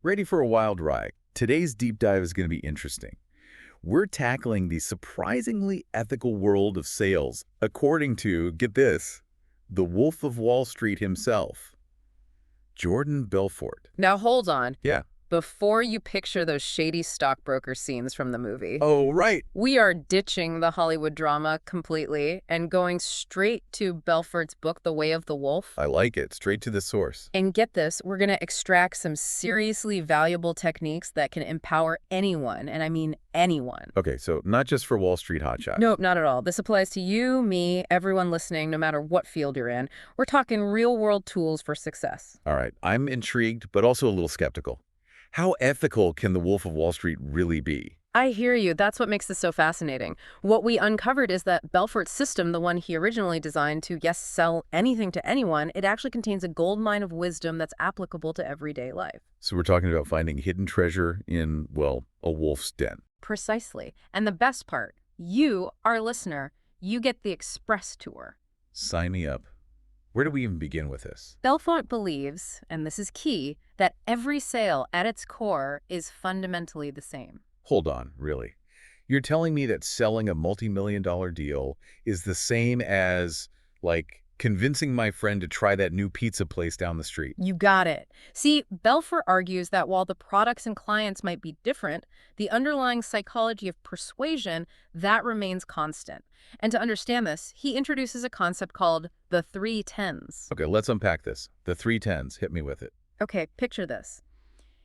Ready for a wild ride? Today's deep dive is going to be interesting. We're tackling the surprisingly ethical world of sales, according to, get this, the Wolf of Wall Street himself, Jordan Belfort. Now hold on. Yeah. Before you picture those shady stockbroker scenes from the movie, Oh, right. we are ditching the Hollywood drama completely and going straight to Belfort's book, The Way of the Wolf. I like it. Straight to the source. And get this, we're going to extract some seriously valuable techniques that can empower anyone, and I mean anyone. Okay, so not just for Wall Street hotshots. Nope, not at all. This applies to you, me, everyone listening, no matter what field you're in. We're talking real-world tools for success. All right, I'm intrigued, but also a little skeptical. How ethical can the Wolf of Wall Street really be? I hear you. That's what makes this so fascinating. What we uncovered is that Belfort's system, the one he originally designed to, yes, sell anything to anyone, it actually contains a goldmine of wisdom that's applicable to everyday life. So we're talking about finding hidden treasure in, well, a wolf's den. Precisely. And the best part, you, our listener, you get the express tour. Sign me up. Where do we even begin with this? Belfort believes, and this is key, that every sale at its core is fundamentally the same. Hold on, really? You're telling me that selling a multi-million-dollar deal is the same as, like, convincing my friend to try that new pizza place down the street? You got it. See, Belfort argues that while the products and clients might be different, the underlying psychology of persuasion, that remains constant. And to understand this, he introduces a concept called the 3 10s. Okay, let's unpack this. The 3 10s. Hit me with it. Okay, picture this.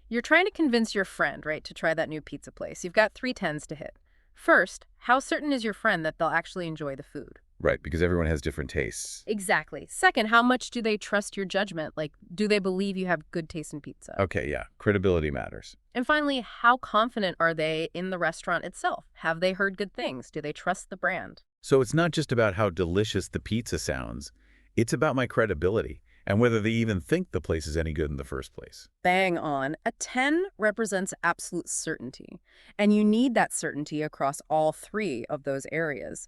You're trying to convince your friend, right, to try that new pizza place. You've got 3 10s to hit. First, how certain is your friend that they'll actually enjoy the food? Right, because everyone has different tastes. Exactly. Second, how much do they trust your judgment? Like, do they believe you have good taste in pizza? Okay, yeah. Credibility matters. And finally, how confident are they in the restaurant itself? Have they heard good things? Do they trust the brand? So it's not just about how delicious the pizza sounds. It's about my credibility and whether they even think the place is any good in the first place. Bang on. A 10 represents absolute certainty, and you need that certainty across all 3 of those areas.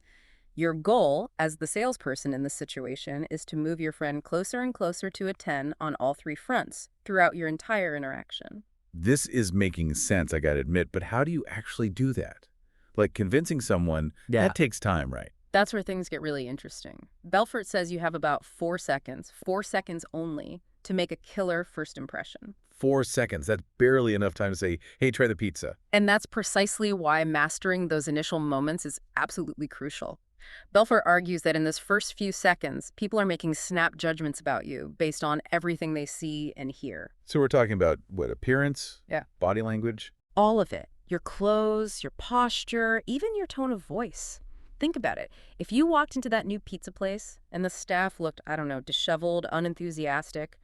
Your goal as the salesperson in this situation is to move your friend closer and closer to a 10 on all 3 fronts throughout your entire interaction. This is making sense, I gotta admit, but how do you actually do that? Like convincing someone, that takes time, right? That's where things get really interesting. Belfort says you have about 4 seconds only, to make a killer first impression. 4 seconds. That's barely enough time to say, hey, try the pizza. And that's precisely why mastering those initial moments is absolutely crucial. Belfort argues that in this first few seconds, people are making snap judgments about you based on everything they see and hear. So we're talking about, what, appearance? Yeah. Body language? All of it. Your clothes, your posture, even your tone of voice. Think about it. If you walked into that new pizza place and the staff looked, I don't know, disheveled, unenthusiastic,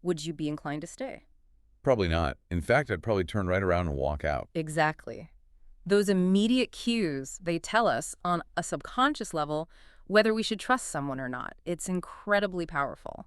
would you be inclined to stay? Probably not. In fact, I'd probably turn right around and walk out. Exactly. Those immediate cues, they tell us on a subconscious level whether we should trust someone or not. It's incredibly powerful.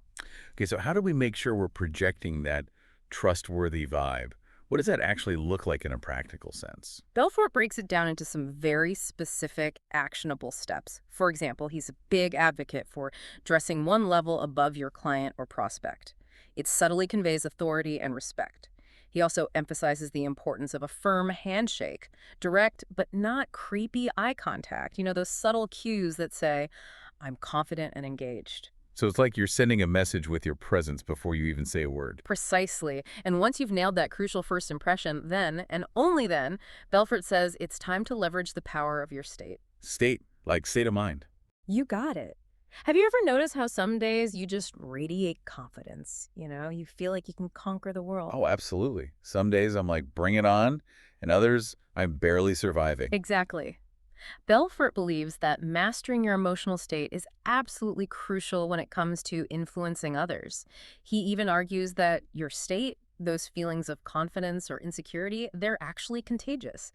Okay, so how do we make sure we're projecting that trustworthy vibe? What does that actually look like in a practical sense? Belfort breaks it down into some very specific, actionable steps. For example, he's a big advocate for dressing one level above your client or prospect. It subtly conveys authority and respect. He also emphasizes the importance of a firm handshake, direct but not creepy eye contact. You know, those subtle cues that say, I'm confident and engaged. So it's like you're sending a message with your presence before you even say a word. Precisely. And once you've nailed that crucial first impression, then, and only then, Belfort says it's time to leverage the power of your state. State, like state of mind. You got it. Have you ever noticed how some days you just radiate confidence? You know, you feel like you can conquer the world. Oh, absolutely. Some days I'm like, bring it on, and others, I'm barely surviving. Exactly. Belfort believes that mastering your emotional state is absolutely crucial when it comes to influencing others. He even argues that your state, those feelings of confidence or insecurity, they're actually contagious.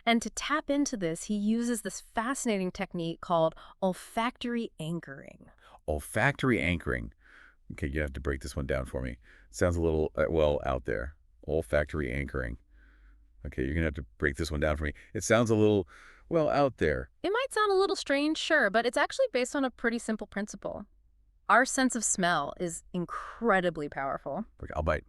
And to tap into this, he uses this fascinating technique called olfactory anchoring. Olfactory anchoring. Okay, you have to break this one down for me. Sounds a little, well, out there. Olfactory anchoring. Okay, you're going to have to break this one down for me. It sounds a little, well, out there. It might sound a little strange, sure, but it's actually based on a pretty simple principle. Our sense of smell is incredibly powerful. Okay, I'll bite.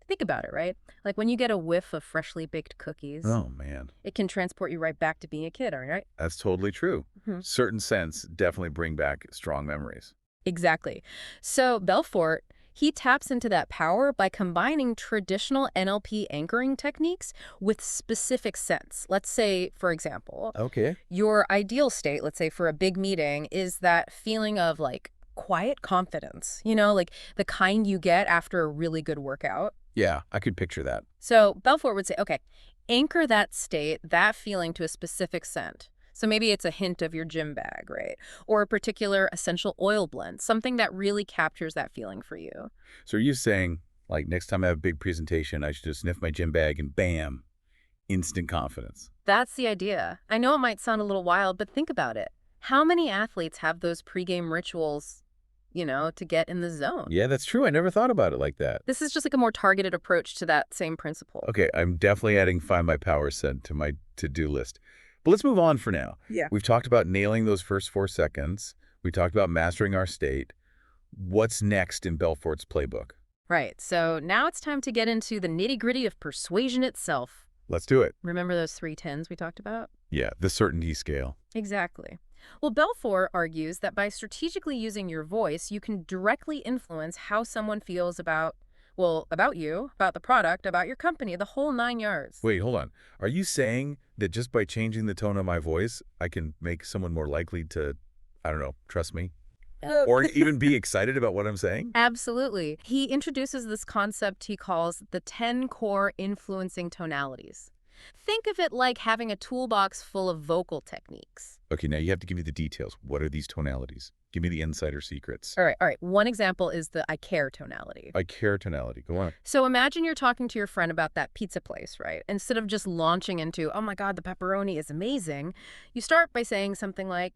Think about it, right? Like when you get a whiff of freshly baked cookies, Oh, man. it can transport you right back to being a kid, all right? That's totally true. Mhm. Certain scents definitely bring back strong memories. Exactly. So Belfort, he taps into that power by combining traditional NLP anchoring techniques with specific scents. Let's say, for example, Okay. your ideal state, let's say for a big meeting, is that feeling of like quiet confidence, like the kind you get after a really good workout. Yeah, I could picture that. So Belfort would say, okay, anchor that state, that feeling to a specific scent. So maybe it's a hint of your gym bag, right? Or a particular essential oil blend, something that really captures that feeling for you. So are you saying, like, next time I have a big presentation, I should just sniff my gym bag and bam, instant confidence? That's the idea. I know it might sound a little wild, but think about it. How many athletes have those pregame rituals, to get in the zone? Yeah, that's true. I never thought about it like that. This is just like a more targeted approach to that same principle. Okay, I'm definitely adding Find My Power scent to my to-do list. But let's move on for now. Yeah. We've talked about nailing those first 4 seconds. We talked about mastering our state. What's next in Belfort's playbook? Right. So now it's time to get into the nitty-gritty of persuasion itself. Let's do it. Remember those 3 10s we talked about? Yeah, the certainty scale. Exactly. Well, Belfort argues that by strategically using your voice, you can directly influence how someone feels about you, about the product, about your company, the whole 9 yards. Wait, hold on. Are you saying that just by changing the tone of my voice, I can make someone more likely to, I don't know, trust me? Or even be excited about what I'm saying? Absolutely. He introduces this concept he calls the 10 core influencing tonalities. Think of it like having a toolbox full of vocal techniques. Okay, now you have to give me the details. What are these tonalities? Give me the insider secrets. All right. One example is the I care tonality. I care tonality. Go on. So imagine you're talking to your friend about that pizza place, right? Instead of just launching into, oh my God, the pepperoni is amazing, you start by saying something like,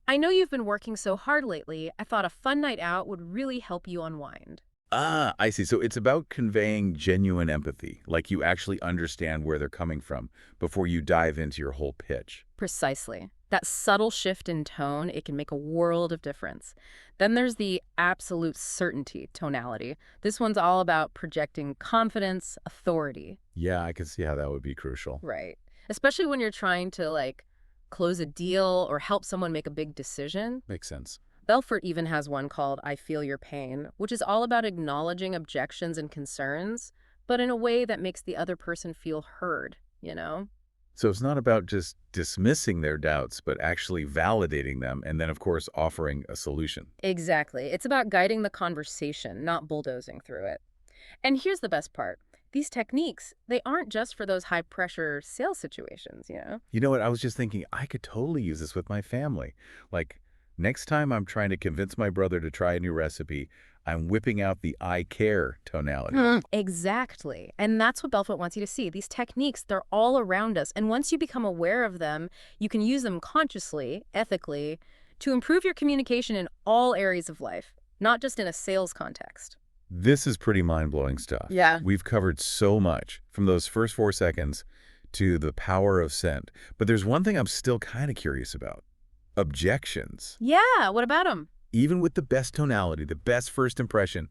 I know you've been working so hard lately. I thought a fun night out would really help you unwind. Ah, I see. So it's about conveying genuine empathy, like you actually understand where they're coming from before you dive into your whole pitch. Precisely. That subtle shift in tone, it can make a world of difference. Then there's the absolute certainty tonality. This one's all about projecting confidence, authority. Yeah, I can see how that would be crucial. Right. Especially when you're trying to, close a deal or help someone make a big decision. Makes sense. Belfort even has one called I Feel Your Pain, which is all about acknowledging objections and concerns, but in a way that makes the other person feel heard. So it's not about just dismissing their doubts, but actually validating them and then, of course, offering a solution. Exactly. It's about guiding the conversation, not bulldozing through it. And here's the best part. These techniques, they aren't just for those high-pressure sales situations. You know what? I was just thinking I could totally use this with my family. Like, next time I'm trying to convince my brother to try a new recipe, I'm whipping out the I care tonality. Exactly. And that's what Belfort wants you to see. These techniques, they're all around us. And once you become aware of them, you can use them consciously, ethically, to improve your communication in all areas of life, not just in a sales context. This is pretty mind-blowing stuff. Yeah. We've covered so much, from those first 4 seconds to the power of scent. But there's one thing I'm still kind of curious about. Objections. Yeah, what about them? Even with the best tonality, the best first impression,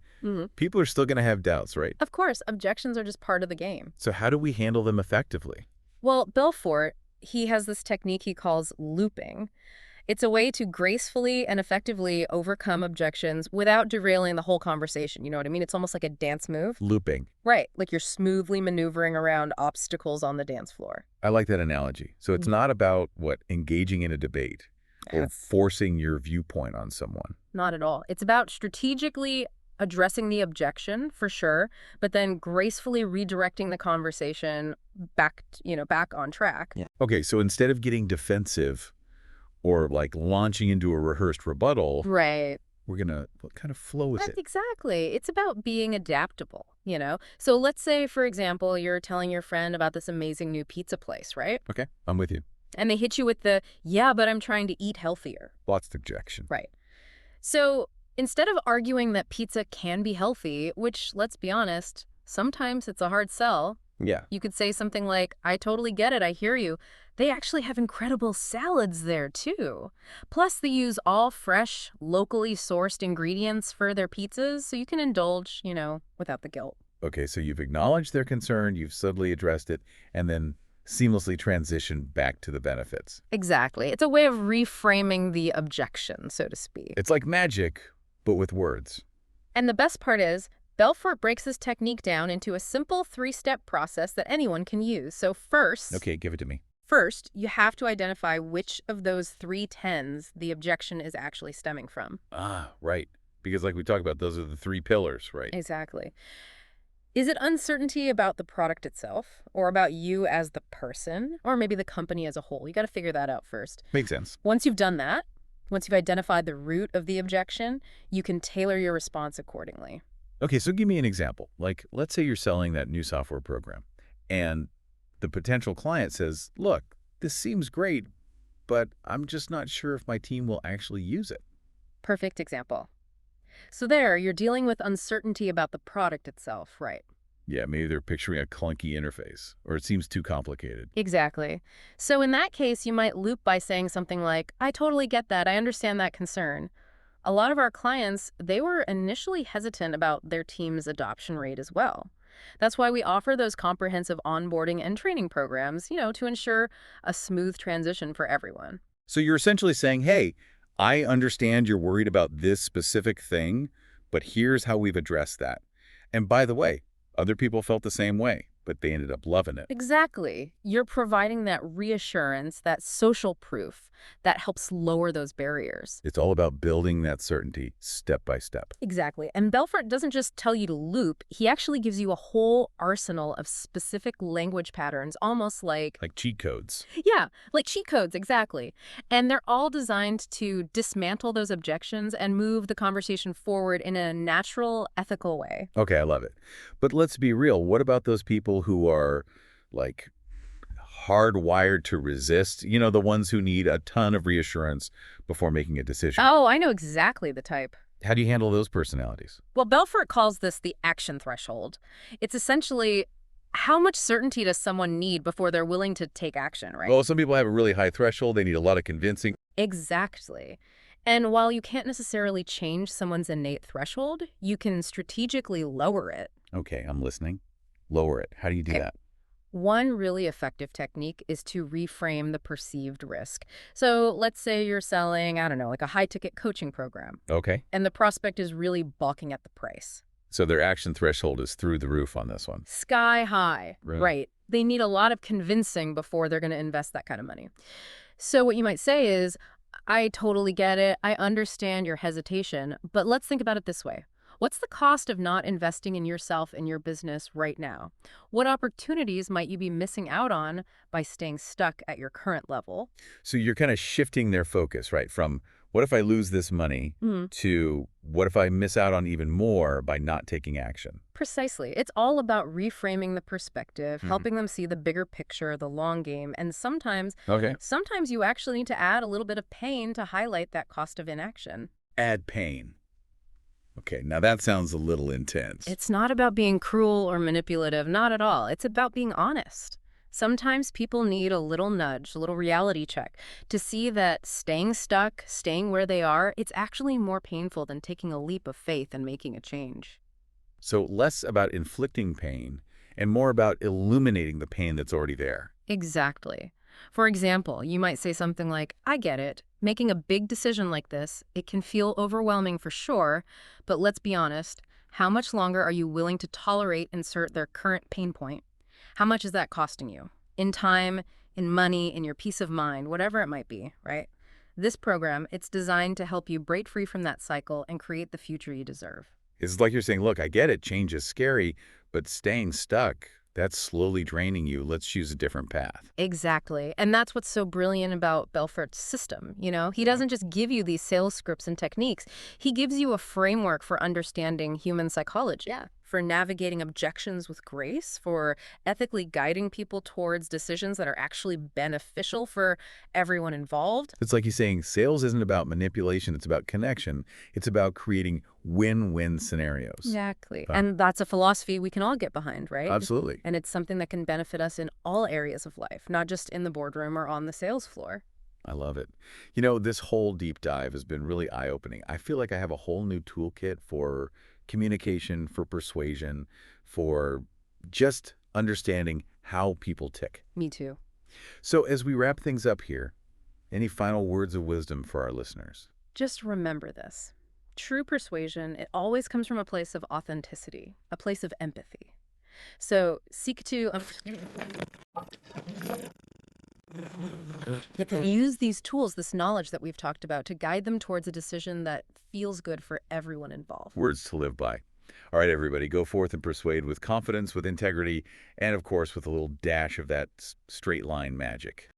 people are still going to have doubts, right? Of course, objections are just part of the game. So how do we handle them effectively? Well, Belfort, he has this technique he calls looping. It's a way to gracefully and effectively overcome objections without derailing the whole conversation. You know what I mean? It's almost like a dance move. Looping. Right, like you're smoothly maneuvering around obstacles on the dance floor. I like that analogy. So it's not about, engaging in a debate or forcing your viewpoint on someone. Not at all. It's about strategically addressing the objection, for sure, but then gracefully redirecting the conversation back on track. Yeah. Okay, so instead of getting defensive or launching into a rehearsed rebuttal, Right. we're going to kind of flow with it. Exactly. It's about being adaptable. So let's say, for example, you're telling your friend about this amazing new pizza place, right? Okay, I'm with you. And they hit you with the, yeah, but I'm trying to eat healthier. Lots of objection. Right. So instead of arguing that pizza can be healthy, which, let's be honest, sometimes it's a hard sell, Yeah. you could say something like, I totally get it, I hear you. They actually have incredible salads there, too. Plus, they use all fresh, locally sourced ingredients for their pizzas, so you can indulge, without the guilt. Okay, so you've acknowledged their concern, you've subtly addressed it, and then seamlessly transitioned back to the benefits. Exactly. It's a way of reframing the objection, so to speak. It's like magic, but with words. And the best part is, Belfort breaks this technique down into a simple three-step process that anyone can use. So Okay, give it to me. first, you have to identify which of those three tens the objection is actually stemming from. Ah, right. Because like we talked about, those are the three pillars, right? Exactly. Is it uncertainty about the product itself, or about you as the person, or maybe the company as a whole? You got to figure that out first. Makes sense. Once you've done that, once you've identified the root of the objection, you can tailor your response accordingly. Okay, so give me an example. Like, let's say you're selling that new software program, and the potential client says, look, this seems great, but I'm just not sure if my team will actually use it. Perfect example. So there, you're dealing with uncertainty about the product itself, right? Yeah, maybe they're picturing a clunky interface, or it seems too complicated. Exactly. So in that case, you might loop by saying something like, I totally get that. I understand that concern. A lot of our clients, they were initially hesitant about their team's adoption rate as well. That's why we offer those comprehensive onboarding and training programs, to ensure a smooth transition for everyone. So you're essentially saying, hey, I understand you're worried about this specific thing, but here's how we've addressed that. And by the way, other people felt the same way, but they ended up loving it. Exactly. You're providing that reassurance, that social proof that helps lower those barriers. It's all about building that certainty step by step. Exactly. And Belfort doesn't just tell you to loop, he actually gives you a whole arsenal of specific language patterns, almost like, Like cheat codes. yeah, like cheat codes, exactly. And they're all designed to dismantle those objections and move the conversation forward in a natural, ethical way. Okay, I love it. But let's be real. What about those people who are like hardwired to resist? You know, the ones who need a ton of reassurance before making a decision. Oh, I know exactly the type. How do you handle those personalities? Well, Belfort calls this the action threshold. It's essentially how much certainty does someone need before they're willing to take action, right? Well, some people have a really high threshold. They need a lot of convincing. Exactly. And while you can't necessarily change someone's innate threshold, you can strategically lower it. Okay, I'm listening. Lower it. How do you do Okay. that? One really effective technique is to reframe the perceived risk. So let's say you're selling, I don't know, like a high-ticket coaching program, Okay. and the prospect is really balking at the price. So their action threshold is through the roof on this one. Sky high. Right. Right. They need a lot of convincing before they're going to invest that kind of money. So what you might say is, I totally get it. I understand your hesitation, but let's think about it this way. What's the cost of not investing in yourself and your business right now? What opportunities might you be missing out on by staying stuck at your current level? So you're kind of shifting their focus, right? From what if I lose this money to what if I miss out on even more by not taking action? Precisely. It's all about reframing the perspective, helping them see the bigger picture, the long game, and Okay. sometimes you actually need to add a little bit of pain to highlight that cost of inaction. Add pain. Okay, now that sounds a little intense. It's not about being cruel or manipulative, not at all. It's about being honest. Sometimes people need a little nudge, a little reality check to see that staying stuck, staying where they are, it's actually more painful than taking a leap of faith and making a change. So less about inflicting pain and more about illuminating the pain that's already there. Exactly. For example, you might say something like, I get it. Making a big decision like this, it can feel overwhelming for sure, but let's be honest, how much longer are you willing to tolerate insert their current pain point? How much is that costing you? In time, in money, in your peace of mind, whatever it might be, right? This program, it's designed to help you break free from that cycle and create the future you deserve. It's like you're saying, look, I get it, change is scary, but staying stuck, that's slowly draining you. Let's choose a different path. Exactly. And that's what's so brilliant about Belfort's system. He doesn't just give you these sales scripts and techniques. He gives you a framework for understanding human psychology. Yeah. For navigating objections with grace, for ethically guiding people towards decisions that are actually beneficial for everyone involved. It's like he's saying sales isn't about manipulation, it's about connection. It's about creating win-win scenarios. Exactly. And that's a philosophy we can all get behind, right? Absolutely. And it's something that can benefit us in all areas of life, not just in the boardroom or on the sales floor. I love it. You know, this whole deep dive has been really eye-opening. I feel like I have a whole new toolkit for communication, for persuasion, for just understanding how people tick. Me too. So as we wrap things up here, any final words of wisdom for our listeners? Just remember this. True persuasion, it always comes from a place of authenticity, a place of empathy. So seek to use these tools, this knowledge that we've talked about, to guide them towards a decision that feels good for everyone involved. Words to live by. All right, everybody, go forth and persuade with confidence, with integrity, and of course with a little dash of that straight line magic.